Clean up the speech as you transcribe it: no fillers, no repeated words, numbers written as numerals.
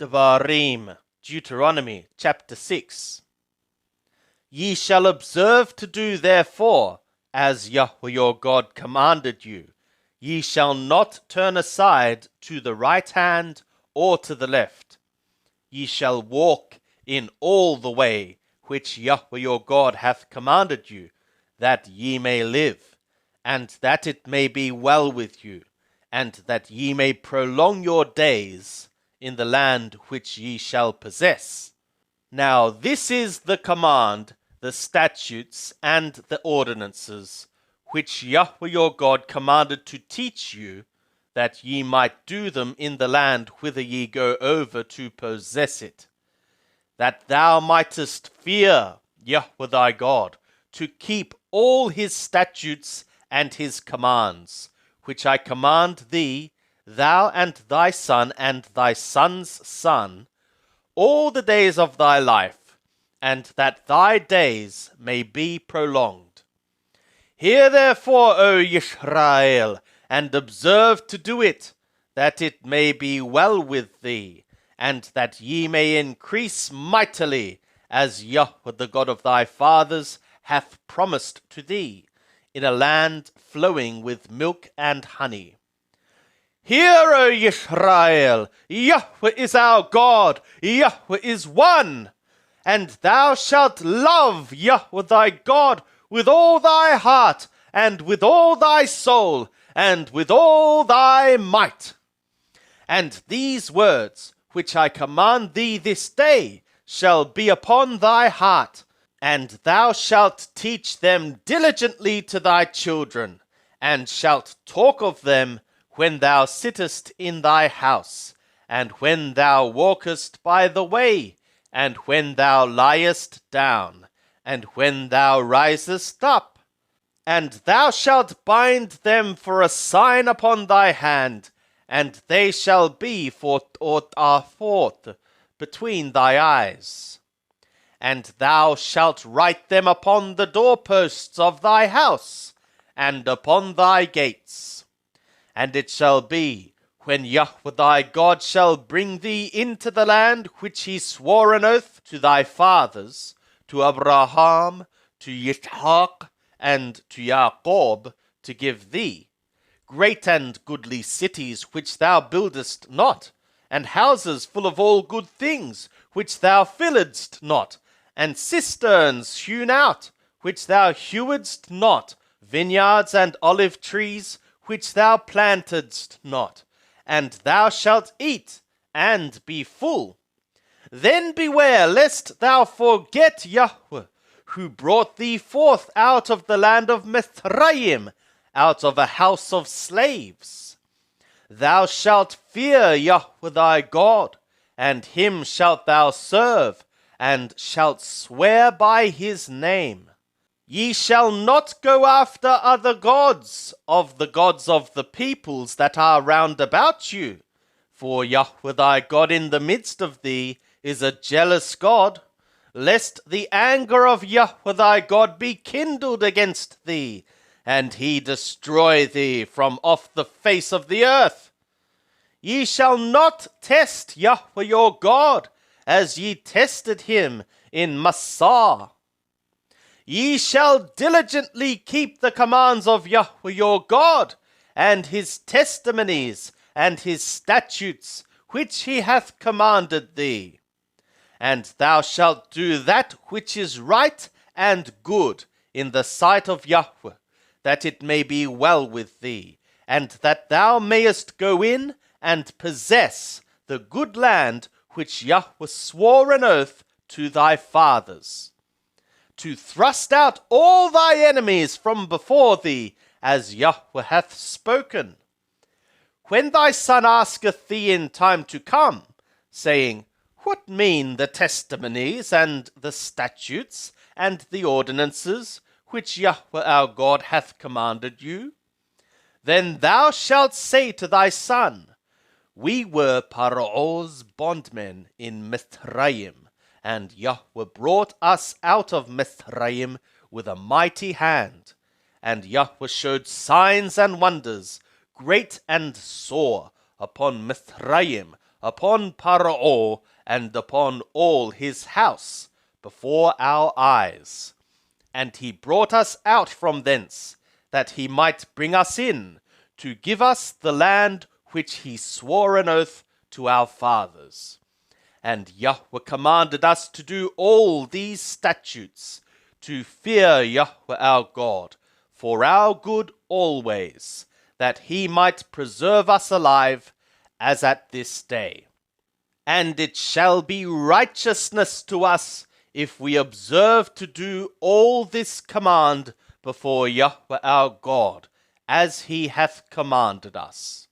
Devarim, Deuteronomy chapter 6. Ye shall observe to do therefore as Yahweh your God commanded you. Ye shall not turn aside to the right hand or to the left. Ye shall walk in all the way which Yahweh your God hath commanded you, that ye may live, and that it may be well with you, and that ye may prolong your days in the land which ye shall possess. Now this is the command, the statutes, and the ordinances, which Yahweh your God commanded to teach you, that ye might do them in the land whither ye go over to possess it, that thou mightest fear Yahweh thy God, to keep all his statutes and his commands, which I command thee, thou and thy son and thy son's son, all the days of thy life, and that thy days may be prolonged. Hear therefore, O Israel, and observe to do it, that it may be well with thee, and that ye may increase mightily, as Yahweh the God of thy fathers hath promised to thee, in a land flowing with milk and honey. Hear, O Israel, Yahweh is our God, Yahweh is one, and thou shalt love Yahweh thy God with all thy heart, and with all thy soul, and with all thy might. And these words which I command thee this day shall be upon thy heart, and thou shalt teach them diligently to thy children, and shalt talk of them when thou sittest in thy house, and when thou walkest by the way, and when thou liest down, and when thou risest up. And thou shalt bind them for a sign upon thy hand, and they shall be for a forth between thy eyes. And thou shalt write them upon the doorposts of thy house, and upon thy gates. And it shall be, when Yahweh thy God shall bring thee into the land which he swore an oath to thy fathers, to Abraham, to Yitzhak, and to Jacob, to give thee, great and goodly cities which thou buildest not, and houses full of all good things which thou filledst not, and cisterns hewn out, which thou hewedst not, vineyards and olive trees, which thou plantedst not, and thou shalt eat, and be full. Then beware lest thou forget Yahweh, who brought thee forth out of the land of Mithraim, out of a house of slaves. Thou shalt fear Yahweh thy God, and him shalt thou serve, and shalt swear by his name. Ye shall not go after other gods of the peoples that are round about you, for Yahweh thy God in the midst of thee is a jealous God, lest the anger of Yahweh thy God be kindled against thee, and he destroy thee from off the face of the earth. Ye shall not test Yahweh your God, as ye tested him in Massah. Ye shall diligently keep the commands of Yahweh your God, and his testimonies, and his statutes, which he hath commanded thee. And thou shalt do that which is right and good in the sight of Yahweh, that it may be well with thee, and that thou mayest go in and possess the good land which Yahweh swore an oath to thy fathers, to thrust out all thy enemies from before thee, as Yahweh hath spoken. When thy son asketh thee in time to come, saying, What mean the testimonies and the statutes and the ordinances which Yahweh our God hath commanded you? Then thou shalt say to thy son, We were Paro's bondmen in Mithraim, and Yahweh brought us out of Mithraim with a mighty hand, and Yahweh showed signs and wonders, great and sore, upon Mithraim, upon Pharaoh and upon all his house before our eyes. And he brought us out from thence, that he might bring us in, to give us the land which he swore an oath to our fathers. And Yahweh commanded us to do all these statutes, to fear Yahweh our God, for our good always, that he might preserve us alive, as at this day. And it shall be righteousness to us, if we observe to do all this command before Yahweh our God, as he hath commanded us.